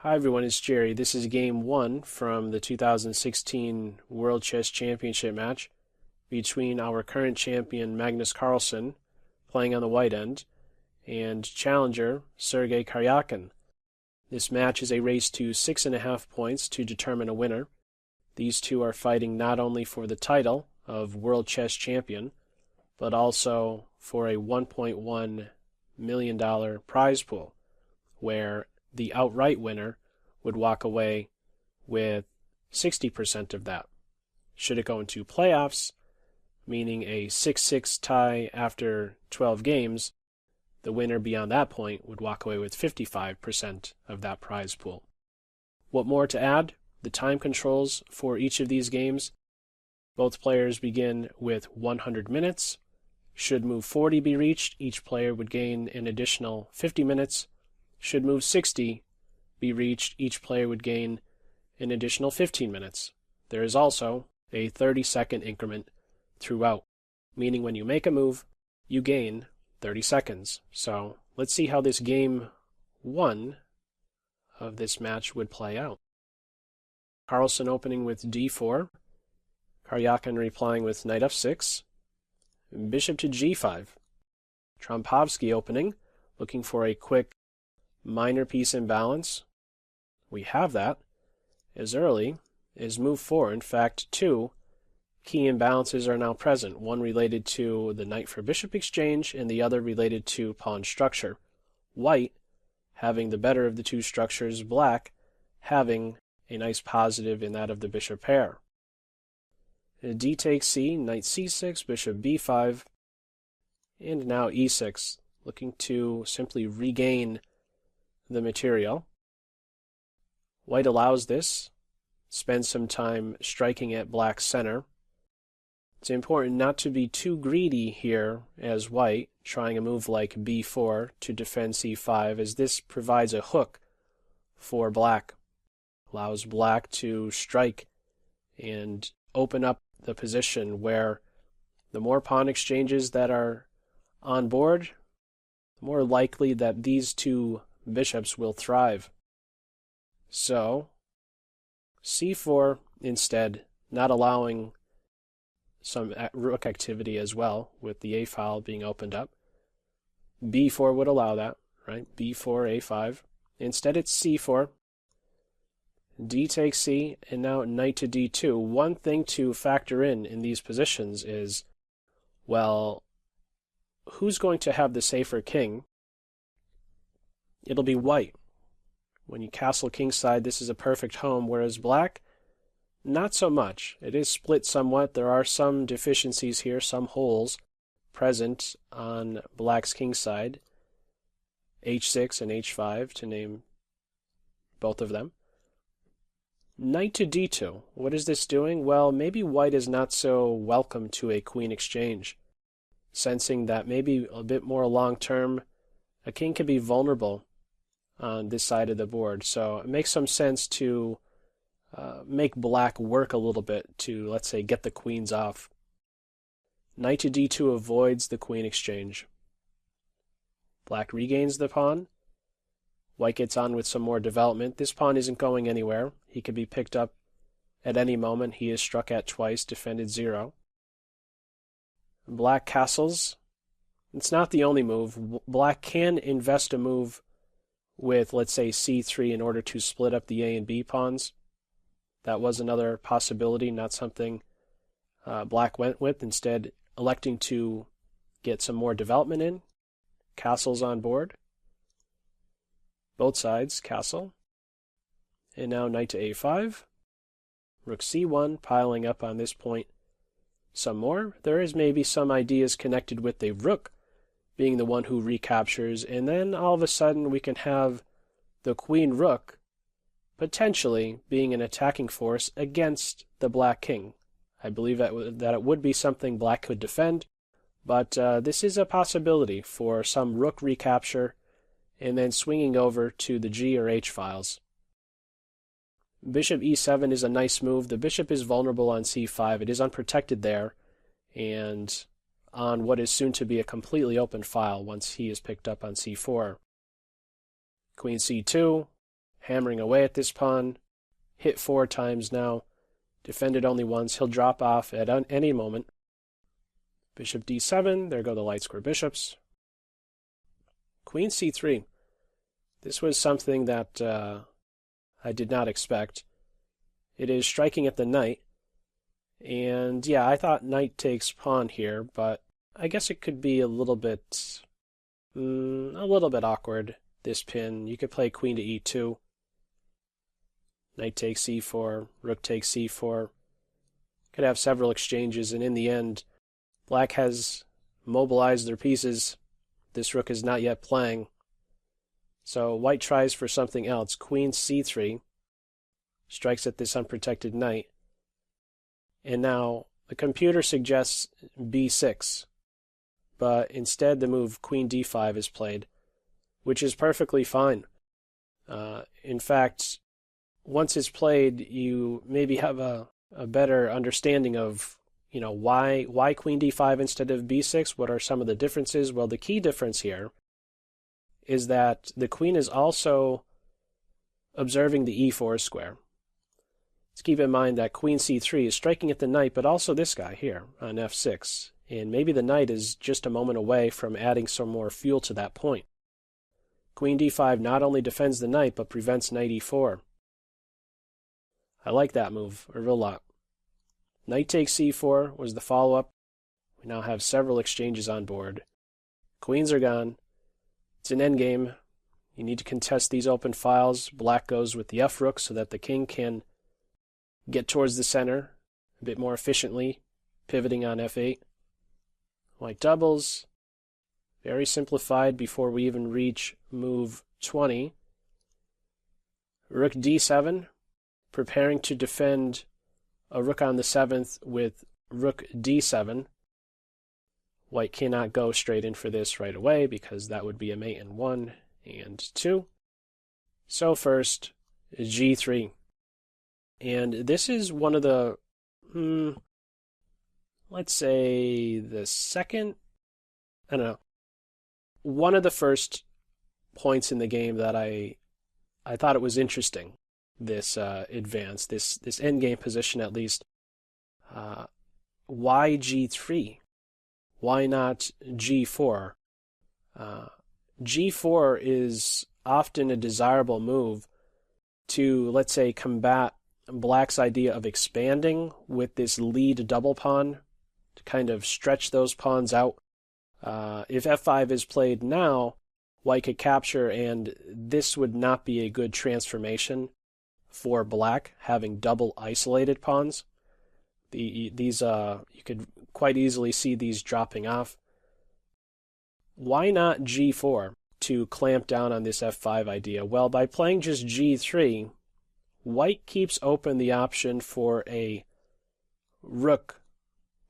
Hi everyone, it's Jerry. This is game one from the 2016 World Chess Championship match between our current champion Magnus Carlsen, playing on the white end, and challenger Sergey Karjakin. This match is a race to 6.5 points to determine a winner. These two are fighting not only for the title of World Chess Champion, but also for a $1.1 million prize pool, where the outright winner would walk away with 60% of that. Should it go into playoffs, meaning a 6-6 tie after 12 games, the winner beyond that point would walk away with 55% of that prize pool. What more to add? The time controls for each of these games. Both players begin with 100 minutes. Should move 40 be reached, each player would gain an additional 50 minutes. Should move 60 be reached, each player would gain an additional 15 minutes. There is also a 30-second increment throughout, meaning when you make a move, you gain 30 seconds. So let's see how this game one of this match would play out. Carlsen opening with d4, Karjakin replying with knight f6, bishop to g5. Trompowsky opening, looking for a quick minor piece imbalance. We have that as early as move 4. In fact, two key imbalances are now present, one related to the knight for bishop exchange and the other related to pawn structure. White having the better of the two structures, black having a nice positive in that of the bishop pair. D takes c, knight c6, bishop b5, and now e6, looking to simply regain the material. White allows this, spends some time striking at black's center. It's important not to be too greedy here as white, trying a move like b4 to defend c5, as this provides a hook for black, allows black to strike and open up the position where the more pawn exchanges that are on board, the more likely that these two bishops will thrive. So, c4 instead, not allowing some rook activity as well, with the a file being opened up. b4 would allow that, right? b4, a5. Instead it's c4. D takes c, and now knight to d2. One thing to factor in these positions is, well, who's going to have the safer king? It'll be white. When you castle kingside, this is a perfect home, whereas black, not so much. It is split somewhat. There are some deficiencies here, some holes present on black's kingside. h6 and h5, to name both of them. Knight to d2. What is this doing? Well, maybe white is not so welcome to a queen exchange, sensing that maybe a bit more long-term, a king can be vulnerable on this side of the board. So it makes some sense to make black work a little bit to, let's say, get the queens off. Knight to d2 avoids the queen exchange. Black regains the pawn. White gets on with some more development. This pawn isn't going anywhere. He could be picked up at any moment. He is struck at twice, defended 0. Black castles. It's not the only move. Black can invest a move with, let's say, c3 in order to split up the a and b pawns. That was another possibility, not something black went with, instead electing to get some more development in. Castles on board. Both sides castle. And now knight to a5. Rook c1, piling up on this point some more. There is maybe some ideas connected with the rook being the one who recaptures, and then all of a sudden we can have the queen rook potentially being an attacking force against the black king. I believe that it would be something black could defend, but this is a possibility for some rook recapture and then swinging over to the g or h files. Bishop e7 is a nice move. The bishop is vulnerable on c5. It is unprotected there, and on what is soon to be a completely open file once he is picked up on c4. Queen c2, hammering away at this pawn, hit 4 times now, defended only once. He'll drop off at any moment. Bishop d7, there go the light square bishops. Queen c3. This was something that I did not expect. It is striking at the knight. And yeah, I thought knight takes pawn here, but I guess it could be a little bit awkward, this pin. You could play queen to e2. Knight takes c4, rook takes c4. Could have several exchanges, and in the end, black has mobilized their pieces. This rook is not yet playing. So white tries for something else. Queen c3 strikes at this unprotected knight. And now the computer suggests b6, but instead the move queen d5 is played, which is perfectly fine. In fact, once it's played, you maybe have a better understanding of why queen d5 instead of b6. What are some of the differences? Well, the key difference here is that the queen is also observing the e4 square. Let's keep in mind that queen c3 is striking at the knight, but also this guy here on f6. And maybe the knight is just a moment away from adding some more fuel to that point. Queen d5 not only defends the knight, but prevents knight e4. I like that move a real lot. Knight takes c4 was the follow-up. We now have several exchanges on board. Queens are gone. It's an endgame. You need to contest these open files. Black goes with the f-rook so that the king can get towards the center a bit more efficiently, pivoting on f8. White doubles. Very simplified before we even reach move 20. Rook d7, preparing to defend a rook on the 7th with rook d7. White cannot go straight in for this right away because that would be a mate in 1 and 2. So first, g3. And this is one of the, let's say the second, I don't know, one of the first points in the game that I thought it was interesting, this advance, this endgame position at least. Why g3? Why not g4? G4 is often a desirable move to, let's say, combat black's idea of expanding with this lead double pawn, to kind of stretch those pawns out. If f5 is played now, white could capture, and this would not be a good transformation for black, having double isolated pawns. These you could quite easily see these dropping off. Why not g4 to clamp down on this f5 idea? Well, by playing just g3, white keeps open the option for a rook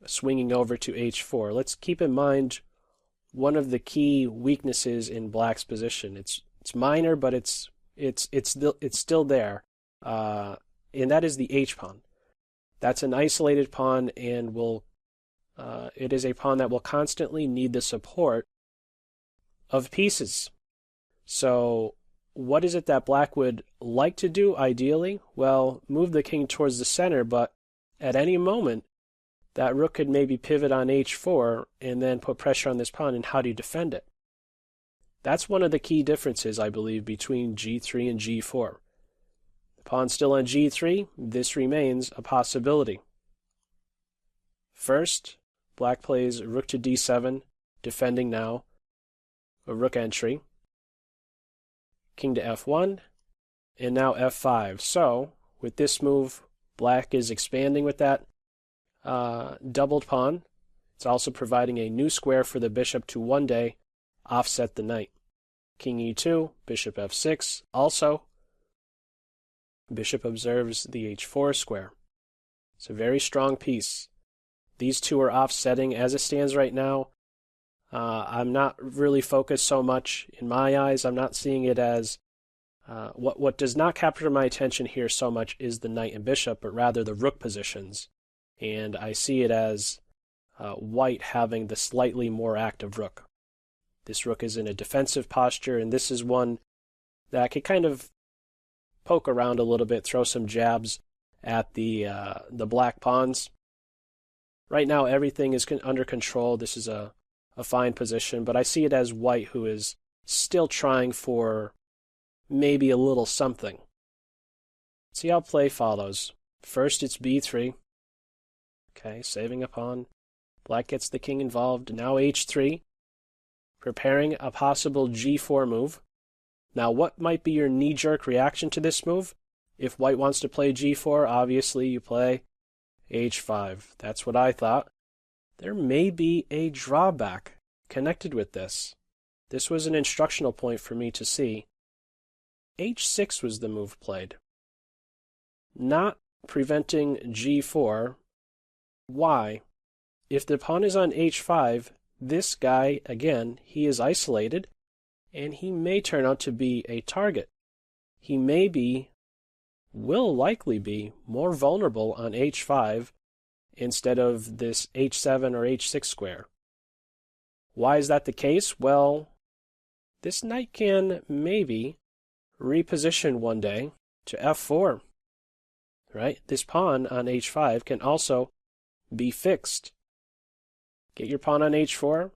swinging over to h4. Let's keep in mind one of the key weaknesses in black's position. It's minor, but it's still there, and that is the h pawn. That's an isolated pawn, and it is a pawn that will constantly need the support of pieces. So what is it that black would like to do ideally? Well, move the king towards the center, but at any moment that rook could maybe pivot on h4 and then put pressure on this pawn, and how do you defend it? That's one of the key differences, I believe, between g3 and g4. The pawn's still on g3, this remains a possibility. First, black plays rook to d7, defending now a rook entry. King to f1, and now f5. So, with this move, black is expanding with that doubled pawn. It's also providing a new square for the bishop to one day offset the knight. King e2, bishop f6. Also, bishop observes the h4 square. It's a very strong piece. These two are offsetting as it stands right now. I'm not really focused so much, in my eyes, I'm not seeing it as, what does not capture my attention here so much is the knight and bishop, but rather the rook positions. And I see it as white having the slightly more active rook. This rook is in a defensive posture, and this is one that could kind of poke around a little bit, throw some jabs at the black pawns. Right now, everything is under control. This is a fine position, but I see it as white who is still trying for maybe a little something. See how play follows. First, it's b3. Okay, saving a pawn. Black gets the king involved. Now h3, preparing a possible g4 move. Now, what might be your knee-jerk reaction to this move? If white wants to play g4, obviously you play h5. That's what I thought. There may be a drawback connected with this. This was an instructional point for me to see. h6 was the move played. Not preventing g4. Why? If the pawn is on h5, this guy, again, he is isolated, and he may turn out to be a target. He will likely be more vulnerable on h5 instead of this h7 or h6 square. Why is that the case? Well, this knight can maybe reposition one day to f4, right? This pawn on h5 can also be fixed. Get your pawn on h4,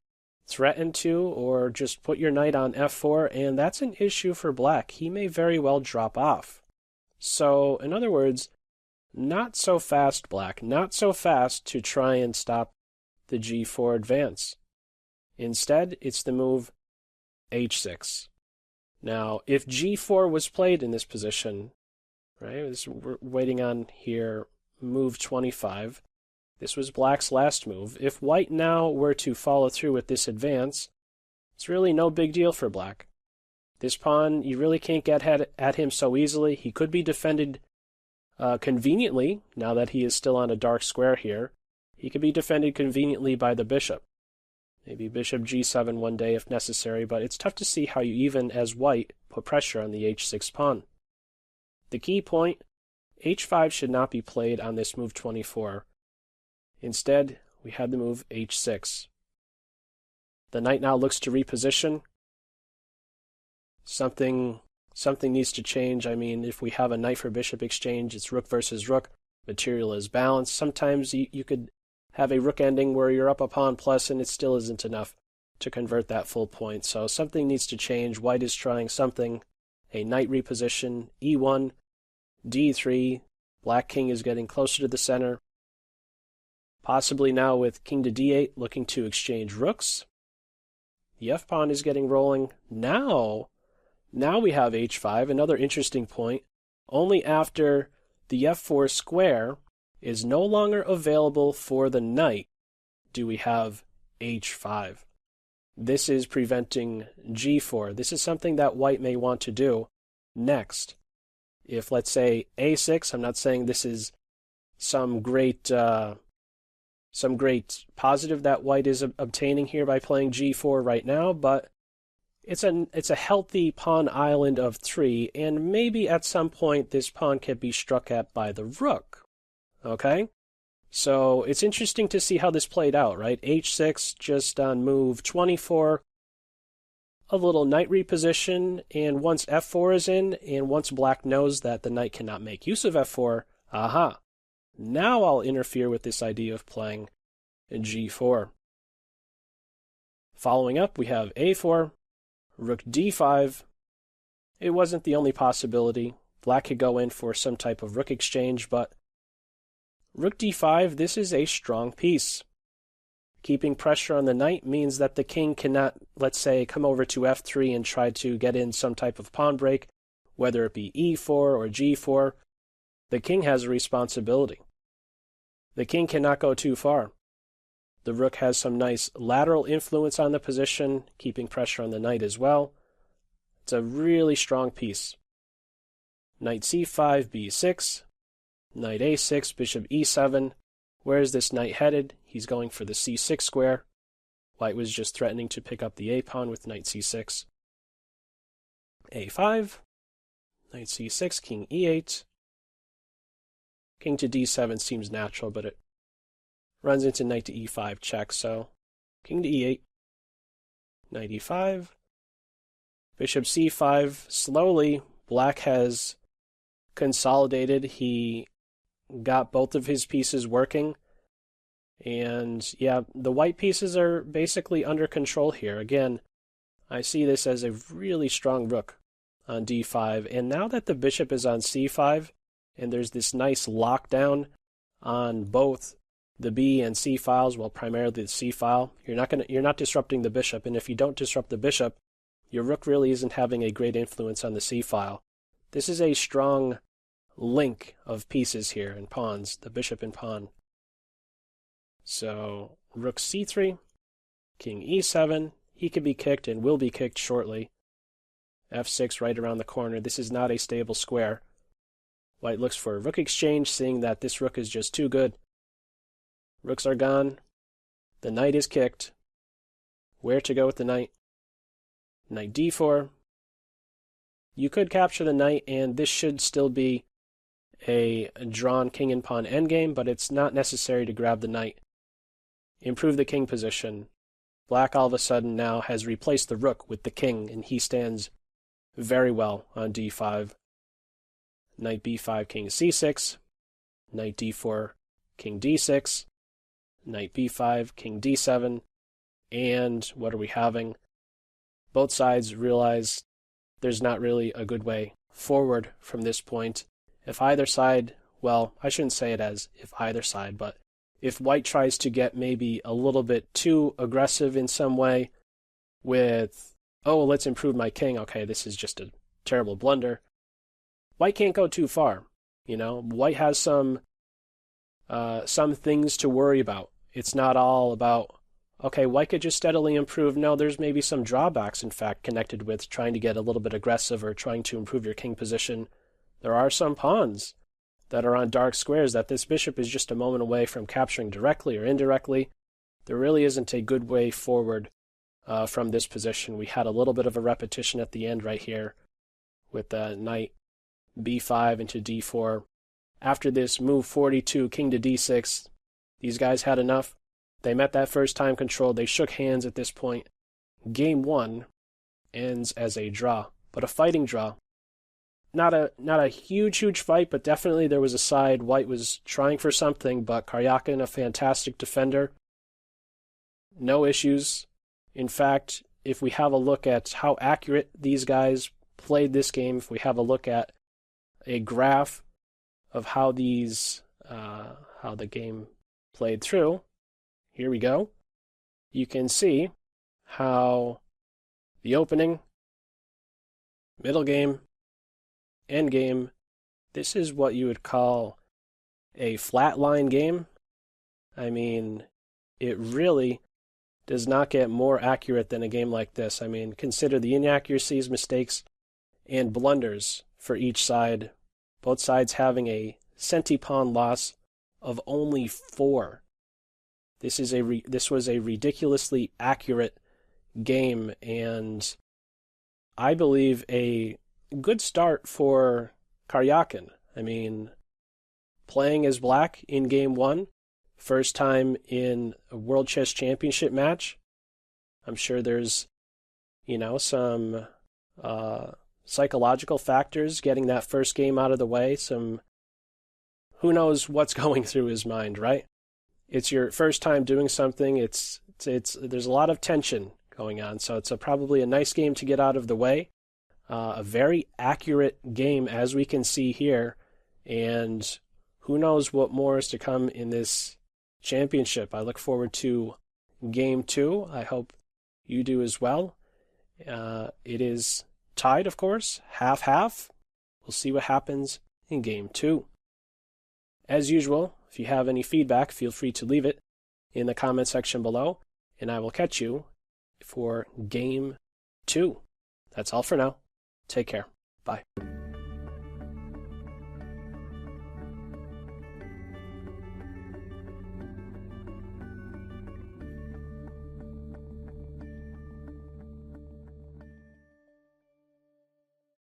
threaten to, or just put your knight on f4, and that's an issue for black. He may very well drop off. So, in other words, not so fast, black. Not so fast to try and stop the g4 advance. Instead, it's the move h6. Now, if g4 was played in this position, right, we're waiting on here, move 25. This was black's last move. If white now were to follow through with this advance, it's really no big deal for black. This pawn, you really can't get at him so easily. He could be defended conveniently, now that he is still on a dark square here. He could be defended conveniently by the bishop. Maybe bishop g7 one day if necessary, but it's tough to see how you even, as white, put pressure on the h6 pawn. The key point, h5 should not be played on this move 24. Instead, we had the move h6. The knight now looks to reposition. Something needs to change. I mean, if we have a knight for bishop exchange, it's rook versus rook. Material is balanced. Sometimes you could have a rook ending where you're up a pawn plus and it still isn't enough to convert that full point. So something needs to change. White is trying something. A knight reposition, e1, d3. Black king is getting closer to the center. Possibly now with king to d8, looking to exchange rooks. The f-pawn is getting rolling. Now we have h5, another interesting point. Only after the f4 square is no longer available for the knight do we have h5. This is preventing g4. This is something that white may want to do next. If, let's say, a6, I'm not saying this is some great positive that white is obtaining here by playing g4 right now, but it's a healthy pawn island of 3, and maybe at some point this pawn can be struck at by the rook. Okay? So it's interesting to see how this played out, right? h6 just on move 24, a little knight reposition, and once f4 is in, and once black knows that the knight cannot make use of f4, aha! Now I'll interfere with this idea of playing g4. Following up, we have a4, rook d5. It wasn't the only possibility. Black could go in for some type of rook exchange, but rook d5, this is a strong piece. Keeping pressure on the knight means that the king cannot, let's say, come over to f3 and try to get in some type of pawn break, whether it be e4 or g4. The king has a responsibility. The king cannot go too far. The rook has some nice lateral influence on the position, keeping pressure on the knight as well. It's a really strong piece. Knight c5, b6, knight a6, bishop e7. Where is this knight headed? He's going for the c6 square. White was just threatening to pick up the a-pawn with knight c6. a5, knight c6, king e8. King to d7 seems natural, but it runs into knight to e5 check, so king to e8, knight e5, bishop c5. Slowly, black has consolidated. He got both of his pieces working. And yeah, the white pieces are basically under control here. Again, I see this as a really strong rook on d5. And now that the bishop is on c5, and there's this nice lockdown on both the b and c files, well, primarily the c file, you're not disrupting the bishop. And if you don't disrupt the bishop, your rook really isn't having a great influence on the c file. This is a strong link of pieces here and pawns, the bishop and pawn. So rook c3, king e7, he could be kicked and will be kicked shortly. f6 right around the corner. This is not a stable square. White looks for a rook exchange, seeing that this rook is just too good. Rooks are gone. The knight is kicked. Where to go with the knight? Knight d4. You could capture the knight, and this should still be a drawn king and pawn endgame, but it's not necessary to grab the knight. Improve the king position. Black all of a sudden now has replaced the rook with the king, and he stands very well on d5. Knight b5, king c6. Knight d4, king d6. Knight b5, king d7. And what are we having? Both sides realize there's not really a good way forward from this point. If either side, well, I shouldn't say it as if either side, but if white tries to get maybe a little bit too aggressive in some way with, oh, let's improve my king. Okay, this is just a terrible blunder. White can't go too far. You know, white has some things to worry about. It's not all about, okay, white could just steadily improve. No, there's maybe some drawbacks, in fact, connected with trying to get a little bit aggressive or trying to improve your king position. There are some pawns that are on dark squares that this bishop is just a moment away from capturing directly or indirectly. There really isn't a good way forward from this position. We had a little bit of a repetition at the end right here with the knight b5 into d4. After this move 42, king to d6, these guys had enough. They met that first time control. They shook hands at this point. Game 1 ends as a draw, but a fighting draw. Not a huge fight, but definitely there was a side white was trying for something, but Karjakin, a fantastic defender. No issues. In fact, if we have a look at how accurate these guys played this game, if we have a look at a graph of how the game played through, here we go. You can see how the opening, middle game, end game, this is what you would call a flatline game. I mean, it really does not get more accurate than a game like this. I mean, consider the inaccuracies, mistakes, and blunders for each side. Both sides having a centi-pawn loss of only 4. This was a ridiculously accurate game, and I believe a good start for Karjakin. I mean, playing as black in game 1, first time in a World Chess Championship match. I'm sure there's, some psychological factors getting that first game out of the way. Who knows what's going through his mind, right? It's your first time doing something. There's a lot of tension going on, so it's probably a nice game to get out of the way. A very accurate game, as we can see here, and who knows what more is to come in this championship. I look forward to game 2. I hope you do as well. It is tied, of course, 50-50. We'll see what happens in game 2. As usual, if you have any feedback, feel free to leave it in the comment section below, and I will catch you for game 2. That's all for now. Take care. Bye.